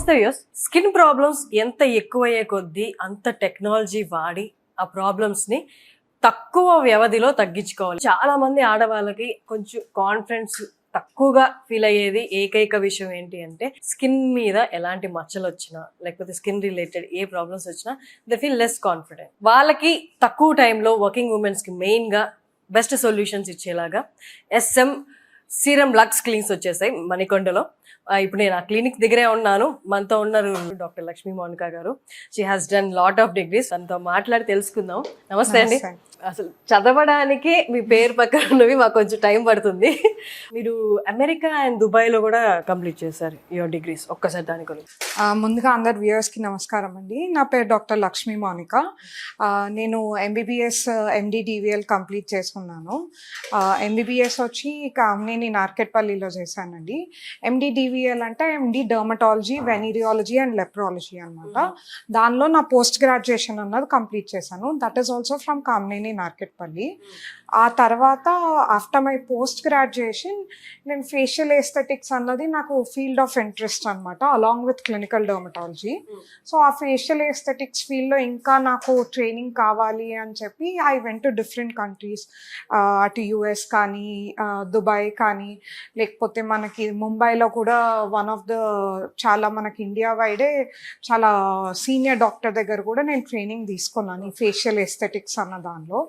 నమస్తే views. Skin problems ఎంత ఎక్కువయ్యే కొద్దీ అంత టెక్నాలజీ వాడి ఆ ప్రాబ్లమ్స్ ని తక్కువ వ్యవధిలో తగ్గించుకోవాలి. చాలా మంది ఆడవాళ్ళకి కొంచెం కాన్ఫిడెన్స్ తక్కువగా ఫీల్ అయ్యేది ఏకైక విషయం ఏంటి అంటే, స్కిన్ మీద ఎలాంటి మచ్చలు వచ్చినా లేకపోతే స్కిన్ రిలేటెడ్ ఏ ప్రాబ్లమ్స్ వచ్చినా దే ఫీల్ లెస్ కాన్ఫిడెంట్. వాళ్ళకి తక్కువ టైంలో వర్కింగ్ ఉమెన్స్ కి మెయిన్ గా బెస్ట్ సొల్యూషన్స్ ఇచ్చేలాగా SM సీరం లక్స్ క్లీన్స్ వచ్చేసాయి మణికొండలో. ఇప్పుడు నేను ఆ క్లినిక్ దగ్గరే ఉన్నాను. మనతో ఉన్నారు డాక్టర్ లక్ష్మీ మోనికా గారు. She has done lot of degrees. తనతో మాట్లాడి తెలుసుకుందాం. నమస్తే అండి. అసలు చదవడానికి మీ పేరు పక్కన ఉన్నవి మాకు కొంచెం టైం పడుతుంది. మీరు అమెరికా అండ్ దుబాయ్ లో కూడా కంప్లీట్ చేశారు యువర్ డిగ్రీస్. ఒక్కసారి దాని గురించి. ముందుగా అందరు వ్యూయర్స్ కి నమస్కారం అండి. నా పేరు డాక్టర్ లక్ష్మీ మోనికా. నేను MBBS MD DVL కంప్లీట్ చేసుకున్నాను. MBBS వచ్చి నేను నార్కెట్పల్లిలో చేశానండి. MD DVL అంటే MD డర్మటాలజీ, వెనీరియాలజీ అండ్ లెప్రాలజీ అనమాట. దానిలో నా పోస్ట్ గ్రాడ్యుయేషన్ అన్నది కంప్లీట్ చేశాను. That is also from Kamineni Narketpally. ఆ తర్వాత ఆఫ్టర్ మై పోస్ట్ గ్రాడ్యుయేషన్ నేను ఫేషియల్ ఎస్థెటిక్స్ అన్నది నాకు ఫీల్డ్ ఆఫ్ ఇంట్రెస్ట్ అనమాట, along with clinical dermatology. So ఆ ఫేషియల్ ఎస్థెటిక్స్ ఫీల్డ్లో ఇంకా నాకు ట్రైనింగ్ కావాలి అని చెప్పి I went to different countries. అటు US కానీ, దుబాయ్ కానీ, లేకపోతే మనకి ముంబైలో కూడా వన్ ఆఫ్ ద చాలా మనకి ఇండియా వైడే చాలా సీనియర్ డాక్టర్ దగ్గర కూడా నేను ట్రైనింగ్ తీసుకున్నాను ఈ ఫేషియల్ ఎస్థెటిక్స్ అన్న దానిలో.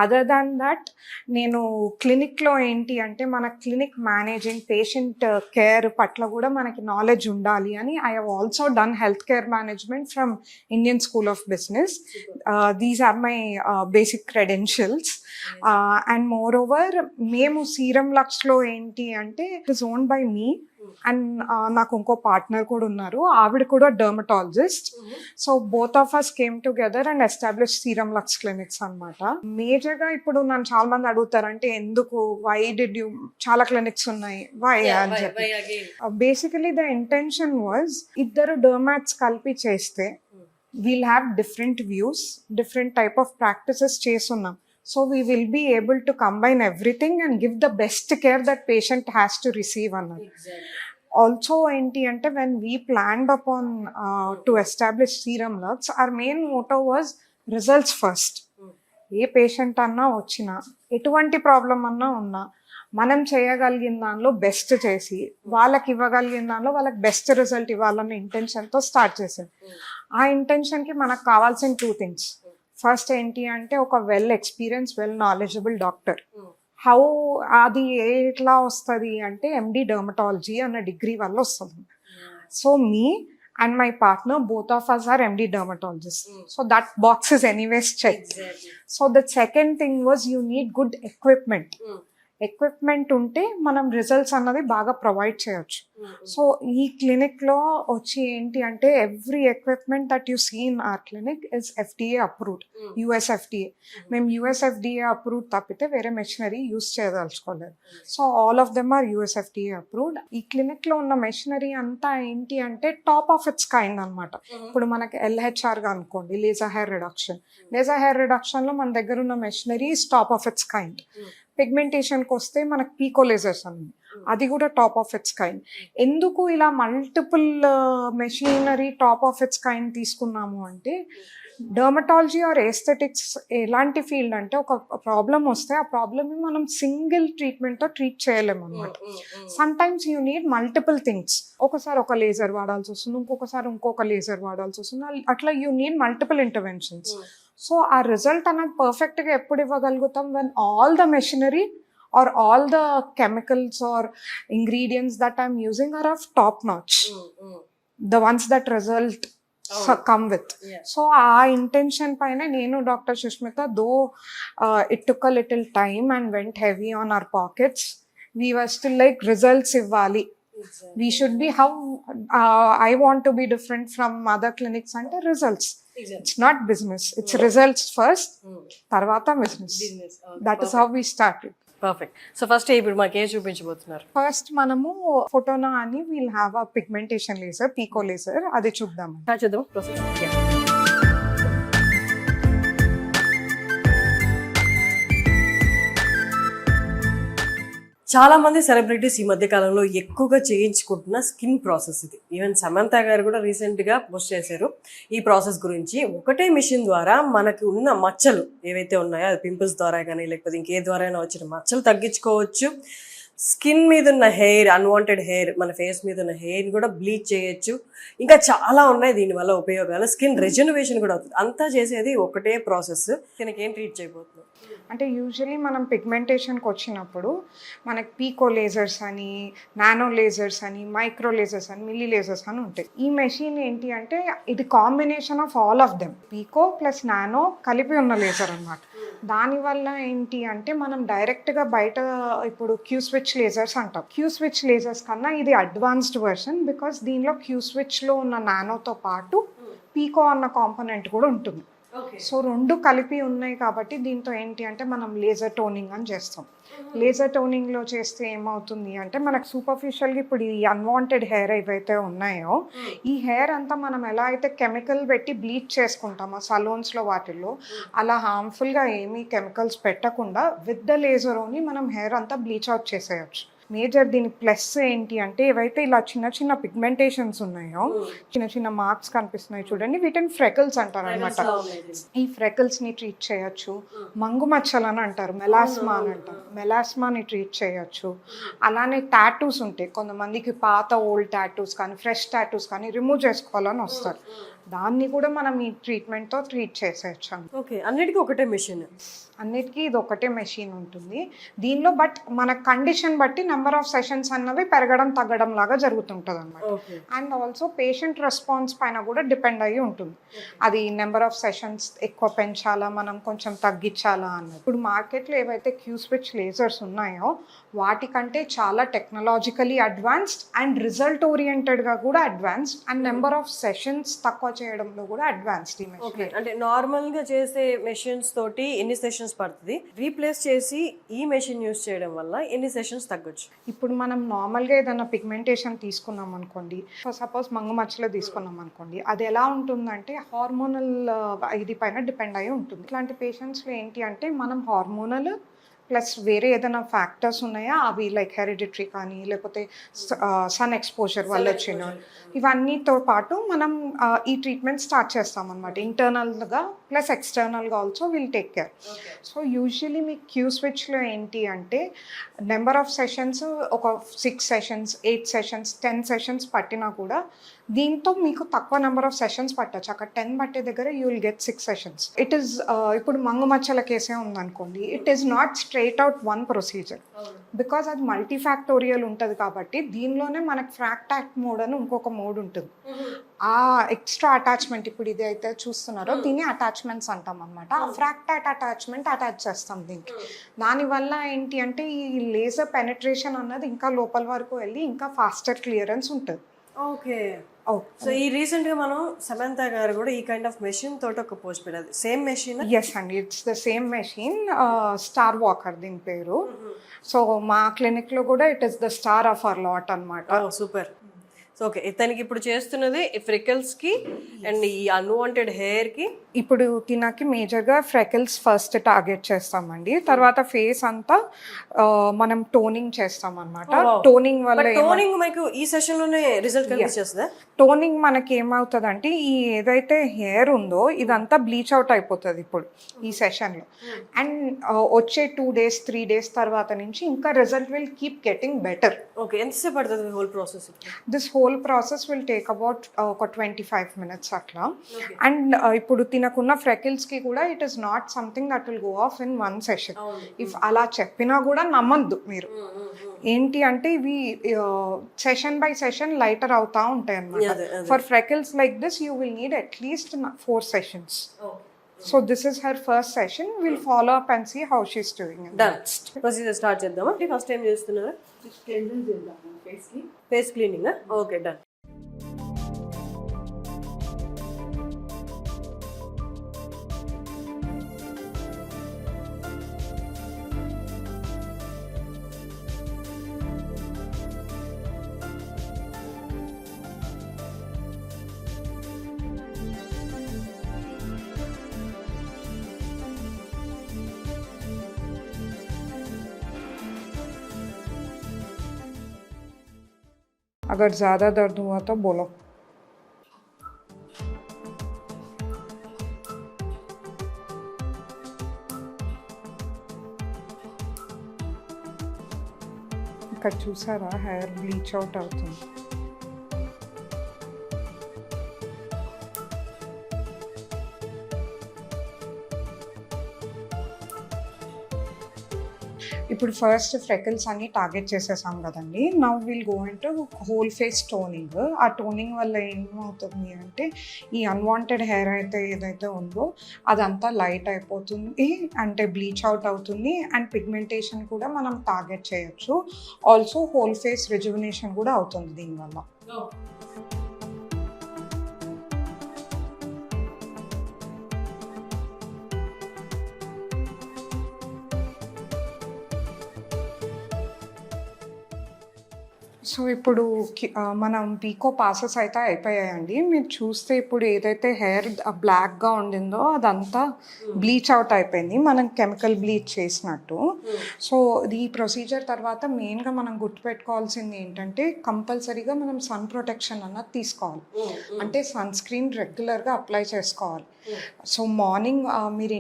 అదర్ దాన్ దట్ నేను క్లినిక్లో ఏంటి అంటే మన క్లినిక్ మేనేజింగ్ పేషెంట్ కేర్ పట్ల కూడా మనకి నాలెడ్జ్ ఉండాలి అని I have also done health care management from Indian School of Business. These are my basic credentials. And moreover మేము సీరం లక్స్లో ఏంటి అంటే it is own by me and నాకు ఇంకో పార్ట్నర్ కూడా ఉన్నారు. ఆవిడ కూడా dermatologist. So both of us came together and establish Serum Lux clinics అనమాట. మేజర్గా ఇప్పుడు నన్ను చాలా మంది అడుగుతారంటే ఎందుకు, వై డిడ్ యూ, చాలా క్లినిక్స్ ఉన్నాయి, వై అని చెప్పి. బేసికలీ ద ఇంటెన్షన్ వాజ్ ఇద్దరు డర్మాట్స్ కలిపి చేస్తే we'll have different views, different type of practices చేస్తున్నాం. So we will be able to combine everything and give the best care that patient has to receive. Exactly. Also enti ante when we planned upon to establish Serum Lux, our main motto was results first. A patient అన్నా వచ్చినా, ఎటువంటి problem అన్నా ఉన్నా, మనం చేయగలిగిన దానిలో best చేసి వాళ్ళకి ఇవ్వగలిగిన దానిలో వాళ్ళకి బెస్ట్ రిజల్ట్ ఇవ్వాలన్న ఇంటెన్షన్తో స్టార్ట్ చేసింది. ఆ ఇంటెన్షన్కి మనకు కావాల్సిన 2 things. ఫస్ట్ ఏంటి అంటే ఒక well experience, well knowledgeable doctor. How అది ఎట్లా వస్తుంది అంటే MD డర్మటాలజీ అన్న డిగ్రీ వల్ల వస్తుంది. So me and my partner both of us are MD dermatologists. So that box is anyways checked. Exactly. So the second thing was you need good equipment. Equipment ఉంటే మనం results అన్నది బాగా provide చేయొచ్చు. So ఈ క్లినిక్లో వచ్చి ఏంటి అంటే every equipment that you see in our clinic is FDA approved, US FDA. మేము US FDA అప్రూవ్డ్ తప్పితే వేరే మెషినరీ యూస్ చేయదలుచుకోలేదు. So all of them are US FDA approved. ఈ క్లినిక్లో ఉన్న మెషినరీ అంతా ఏంటి అంటే టాప్ ఆఫ్ ఇట్స్ కైండ్ అనమాట. ఇప్పుడు మనకి LHRగా అనుకోండి, laser hair reduction. Laser hair రిడక్షన్లో మన దగ్గర ఉన్న machinery is top of its kind. పిగ్మెంటేషన్కి వస్తే మనకు పీకో లేజర్స్ అని, అది కూడా టాప్ ఆఫ్ ఇట్స్ కైండ్. ఎందుకు ఇలా multiple machinery top of its kind తీసుకున్నాము అంటే, డర్మటాలజీ ఆర్ ఎస్థెటిక్స్ ఎలాంటి ఫీల్డ్ అంటే ఒక ప్రాబ్లం వస్తే ఆ ప్రాబ్లమ్ని మనం సింగిల్ ట్రీట్మెంట్తో ట్రీట్ చేయలేము అనమాట. Some times you need multiple things. ఒకసారి ఒక లేజర్ వాడాల్సి వస్తుంది, ఇంకొక లేజర్ వాడాల్సి వస్తుంది. అట్లా you need multiple interventions. So ఆ రిజల్ట్ అనేది పర్ఫెక్ట్గా ఎప్పుడు ఇవ్వగలుగుతాం, when all the machinery or all the chemicals or ingredients that I'm using are of top notch. The ones that result come with. Yeah. So our intention paina nenu Dr. Shushmita, though it took a little time and went heavy on our pockets, we were still like results ivvali. Exactly. We should be how I want to be different from other clinics and results. Exactly. It's not business, it's results first, tarvata business. That is how we started. Perfect. So first ఇప్పుడు మాకు ఏం చూపించబోతున్నారు? First మనము Fotona అని will have a pigmentation laser, pico laser, అది చూద్దాం. చూద్దాం process. చాలా మంది సెలబ్రిటీస్ ఈ మధ్య కాలంలో ఎక్కువగా చేయించుకుంటున్న స్కిన్ ప్రాసెస్ ఇది. ఈవెన్ సమంత గారు కూడా రీసెంట్ గా పోస్ట్ చేశారు ఈ ప్రాసెస్ గురించి. ఒకటే మిషన్ ద్వారా మనకు ఉన్న మచ్చలు ఏవైతే ఉన్నాయో, అది పింపుల్స్ ద్వారా కానీ లేకపోతే ఇంకే ద్వారా అయినా వచ్చిన మచ్చలు తగ్గించుకోవచ్చు. స్కిన్ మీద ఉన్న హెయిర్, అన్వాంటెడ్ హెయిర్, మన ఫేస్ మీద ఉన్న హెయిర్ కూడా బ్లీచ్ చేయొచ్చు. ఇంకా చాలా ఉన్నాయి దీనివల్ల ఉపయోగాలు. స్కిన్ రెజెన్యువేషన్ కూడా అవుతుంది. అంతా చేసేది ఒకటే ప్రాసెస్. దీనికి ఏం ట్రీట్ చేయబోతున్నాం అంటే యూజువలీ మనం పిగ్మెంటేషన్కి వచ్చినప్పుడు మనకి పీకో లేజర్స్ అని, నానో లేజర్స్ అని, మైక్రో లేజర్స్ అని, మిల్లీ లేజర్స్ అని ఉంటాయి. ఈ మెషిన్ ఏంటి అంటే ఇది combination of all of them, pico plus nano కలిపి ఉన్న లేజర్ అనమాట. దానివల్ల ఏంటి అంటే మనం డైరెక్ట్గా బయట ఇప్పుడు క్యూ స్విచ్ లేజర్స్ అంటాం. క్యూ స్విచ్ లేజర్స్ కన్నా ఇది అడ్వాన్స్డ్ వర్షన్, బికాస్ దీనిలో క్యూ స్విచ్లో ఉన్న నానోతో పాటు పీకో అన్న కాంపోనెంట్ కూడా ఉంటుంది. సో రెండు కలిపి ఉన్నాయి కాబట్టి దీంతో ఏంటి అంటే మనం లేజర్ టోనింగ్ అని చేస్తాం. లేజర్ టోనింగ్లో చేస్తే ఏమవుతుంది అంటే మనకు సూపర్ఫిషియల్గా ఇప్పుడు ఈ అన్వాంటెడ్ హెయిర్ ఏవైతే ఉన్నాయో, ఈ హెయిర్ అంతా మనం ఎలా అయితే కెమికల్ పెట్టి బ్లీచ్ చేసుకుంటామో సలూన్స్లో వాటిల్లో, అలా హార్మ్ఫుల్గా ఏమీ కెమికల్స్ పెట్టకుండా విత్ ద లేజర్ ఓన్లీ మనం హెయిర్ అంతా బ్లీచ్ అవుట్ చేసేయచ్చు. మేజర్ దీని ప్లస్ ఏంటి అంటే ఏవైతే ఇలా చిన్న చిన్న పిగ్మెంటేషన్స్ ఉన్నాయో, చిన్న చిన్న మార్క్స్ కనిపిస్తున్నాయి చూడండి, వీటిని ఫ్రెకల్స్ అంటారు అనమాట. ఈ ఫ్రెకల్స్ని ట్రీట్ చేయొచ్చు. మంగు మచ్చలు అని అంటారు, మెలాస్మా అని అంటారు, మెలాస్మాని ట్రీట్ చేయొచ్చు. అలానే టాటూస్ ఉంటాయి కొంతమందికి, పాత ఓల్డ్ టాటూస్ కానీ ఫ్రెష్ టాటూస్ కానీ రిమూవ్ చేసుకోవాలని వస్తారు. దాన్ని కూడా మనం ఈ ట్రీట్మెంట్తో ట్రీట్ చేసేయచ్చు. ఓకే, అన్నిటికీ ఒకటే మెషిన్? అన్నిటికీ ఇది ఒకటే మెషిన్ ఉంటుంది దీనిలో. బట్ మన కండిషన్ బట్టి నెంబర్ ఆఫ్ సెషన్స్ అన్నవి పెరగడం తగ్గడం లాగా జరుగుతుంటుంది అనమాట. అండ్ ఆల్సో పేషెంట్ రెస్పాన్స్ పైన కూడా డిపెండ్ అయ్యి ఉంటుంది. అది నెంబర్ ఆఫ్ సెషన్స్ ఎక్కువ పెంచాలా, మనం కొంచెం తగ్గించాలా అన్నది. ఇప్పుడు మార్కెట్లో ఏవైతే క్యూ స్విచ్ లేజర్స్ ఉన్నాయో వాటికంటే చాలా టెక్నాలజికలీ అడ్వాన్స్డ్ అండ్ రిజల్ట్ ఓరియంటెడ్గా కూడా advanced, and number of sessions తక్కువ చేయడంలో కూడా అడ్వాన్స్డ్. ఈ మెషిన్ అంటే నార్మల్గా చేసే మెషిన్స్ తోటి ఎన్ని సెషన్స్ పడుతుంది, రీప్లేస్ చేసి ఈ మెషిన్ యూస్ చేయడం వల్ల ఎన్ని సెషన్స్ తగ్గొచ్చు? ఇప్పుడు మనం నార్మల్గా ఏదైనా పిగ్మెంటేషన్ తీసుకున్నాం అనుకోండి, సపోజ్ మంగు మచ్చలో తీసుకున్నాం అనుకోండి, అది ఎలా ఉంటుందంటే హార్మోనల్ ఇది పైన డిపెండ్ అయి ఉంటుంది. ఇట్లాంటి పేషెంట్స్లో ఏంటి అంటే మనం హార్మోనల్ ప్లస్ వేరే ఏదైనా ఫ్యాక్టర్స్ ఉన్నాయా, అవి లైక్ హెరిడిటరీ కానీ లేకపోతే సన్ ఎక్స్పోజర్ వల్ల వచ్చిన ఇవన్నీతో పాటు మనం ఈ ట్రీట్మెంట్ స్టార్ట్ చేస్తాం అనమాట. ఇంటర్నల్గా ప్లస్ ఎక్స్టర్నల్గా also will take care. So usually మీ క్యూ స్విచ్లో ఏంటి అంటే నెంబర్ ఆఫ్ సెషన్స్ ఒక 6 సెషన్స్, 8 సెషన్స్, 10 సెషన్స్ పట్టినా కూడా దీంతో మీకు తక్కువ నెంబర్ ఆఫ్ సెషన్స్ పట్టచ్చు. అక్కడ 10 పట్టే దగ్గర you will get 6 sessions. It is ఇప్పుడు మంగు మచ్చల కేసే ఉందనుకోండి, it is not straight out one procedure, because అది మల్టీఫ్యాక్టోరియల్ ఉంటుంది కాబట్టి దీనిలోనే మనకి ఫ్రాక్టాక్ట్ మోడ్ అని ఇంకొక మోడ్ ఉంటుంది. ఆ ఎక్స్ట్రా అటాచ్మెంట్ ఇప్పుడు ఇది అయితే చూస్తున్నారో దీన్ని అటాచ్మెంట్స్ అంటాం అనమాట. ఆ ఫ్రాక్టాట్ అటాచ్మెంట్ అటాచ్ చేస్తాం దీనికి. దానివల్ల ఏంటి అంటే ఈ లేజర్ పెనిట్రేషన్ అన్నది ఇంకా లోపల వరకు వెళ్ళి ఇంకా ఫాస్టర్ క్లియరెన్స్ ఉంటుంది. ఓకే. సో ఈ రీసెంట్ గా మనం సమంత గారు కూడా ఈ కైండ్ ఆఫ్ మెషిన్ తోటి ఒక పోస్ట్ పెట్టారు. Same machine? ఎస్ అండి, it's the same machine. Star walker దీని పేరు. సో మా క్లినిక్ లో కూడా it is the star of our lot అనమాట. సూపర్. సో ఓకే, ఇతనికి ఇప్పుడు చేస్తున్నది ఫ్రెకల్స్ కి అండ్ ఈ అన్వాంటెడ్ హెయిర్ కి. ఇప్పుడు తినకి మేజర్గా ఫ్రెకల్స్ ఫస్ట్ టార్గెట్ చేస్తామండి. తర్వాత ఫేస్ అంతా మనం టోనింగ్ చేస్తాం అనమాట. టోనింగ్ వల్ల టోనింగ్ మనకు ఈ సెషన్ లోనే రిజల్ట్ కనిపిస్తుందా? టోనింగ్ మనకి ఏమవుతుంది అంటే ఈ ఏదైతే హెయిర్ ఉందో ఇదంతా బ్లీచ్ అవుట్ అయిపోతుంది ఇప్పుడు ఈ సెషన్లో. అండ్ వచ్చే 2 days 3 days తర్వాత నుంచి ఇంకా result will keep getting better. Okay, ఎంతసేపు పడుతుంది whole process? This whole process will take about ఒక 25 minutes అట్లా. అండ్ ఇప్పుడు తినకున్న ఫ్రెకిల్స్కి కూడా it is not something that will go of in 1 session. If అలా చెప్పినా కూడా నమ్మద్దు మీరు. ఏంటి అంటే ఇవి సెషన్ బై సెషన్ లైటర్ అవుతా ఉంటాయి అన్నమాట. For freckles like this you will need at least 4 sessions. So this is her first session. We'll follow up and see how she's doing. Done. Procedure start చేద్దామా? ఫస్ట్ టైం చేస్తున్నారా? Face cleaning. Okay, done. अगर ज़्यादा दर्द हुआ तो बोलो। ఇక్కడ చూసారా హెయిర్ బ్లీచ్ అవుట్ అవుతుంది. ఇప్పుడు ఫస్ట్ ఫ్రెకల్స్ అన్ని టార్గెట్ చేసేసాం కదండి. Now will go into whole face toning. ఆ టోనింగ్ వల్ల ఏమవుతుంది అంటే ఈ అన్వాంటెడ్ హెయిర్ అయితే ఏదైతే ఉందో అదంతా లైట్ అయిపోతుంది, అంటే బ్లీచ్ అవుట్ అవుతుంది. అండ్ పిగ్మెంటేషన్ కూడా మనం టార్గెట్ చేయొచ్చు. ఆల్సో హోల్ ఫేస్ రిజువినేషన్ కూడా అవుతుంది దీనివల్ల. సో ఇప్పుడు మనం పీకో పాసెస్ అయితే అయిపోయాయండి. మీరు చూస్తే ఇప్పుడు ఏదైతే హెయిర్ బ్లాక్గా ఉండిందో అదంతా బ్లీచ్ అవుట్ అయిపోయింది, మనం కెమికల్ బ్లీచ్ చేసినట్టు. సో ఈ ప్రొసీజర్ తర్వాత మెయిన్గా మనం గుర్తుపెట్టుకోవాల్సింది ఏంటంటే కంపల్సరీగా మనం సన్ ప్రొటెక్షన్ అన్నది తీసుకోవాలి. అంటే సన్ స్క్రీన్ రెగ్యులర్గా అప్లై చేసుకోవాలి. సో మార్నింగ్ మీరు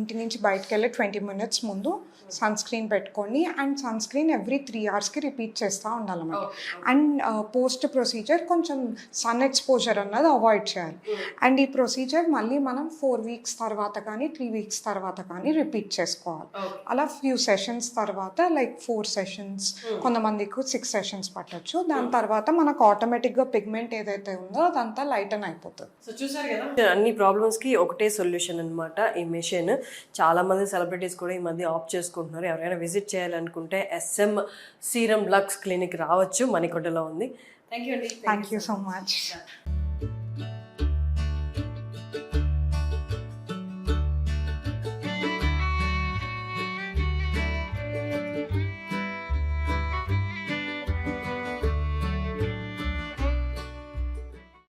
ఇంటి నుంచి బయటకు వెళ్ళి 20 minutes ముందు సన్ స్క్రీన్ పెట్టుకోండి. And sunscreen every 3 hours repeat చేస్తూ ఉండాలన్నమాట. అండ్ పోస్ట్ ప్రొసీజర్ కొంచెం సన్ ఎక్స్పోజర్ అన్నది అవాయిడ్ చేయాలి. అండ్ ఈ ప్రొసీజర్ మళ్ళీ మనం 4 weeks తర్వాత కానీ 3 weeks తర్వాత కానీ రిపీట్ చేసుకోవాలి. అలా ఫ్యూ సెషన్స్ తర్వాత లైక్ 4 sessions, కొంతమందికి 6 sessions పట్టొచ్చు. దాని తర్వాత మనకు ఆటోమేటిక్గా పిగ్మెంట్ ఏదైతే ఉందో అదంతా లైటన్ అయిపోతుంది. సో చూసారు కదా, అన్ని ప్రాబ్లమ్స్కి ఒకటే సొల్యూషన్ అనమాట ఈ మెషిన్. చాలామంది సెలబ్రిటీస్ కూడా ఈ మధ్య ఆప్ చేసుకుంటున్నారు. ఎవరైనా విజిట్ చేయాలనుకుంటే SM సీరం లక్స్ క్లినిక్ రావచ్చు, మణికొండలో ఉంది. థ్యాంక్ యూ అండి. Thank you so much.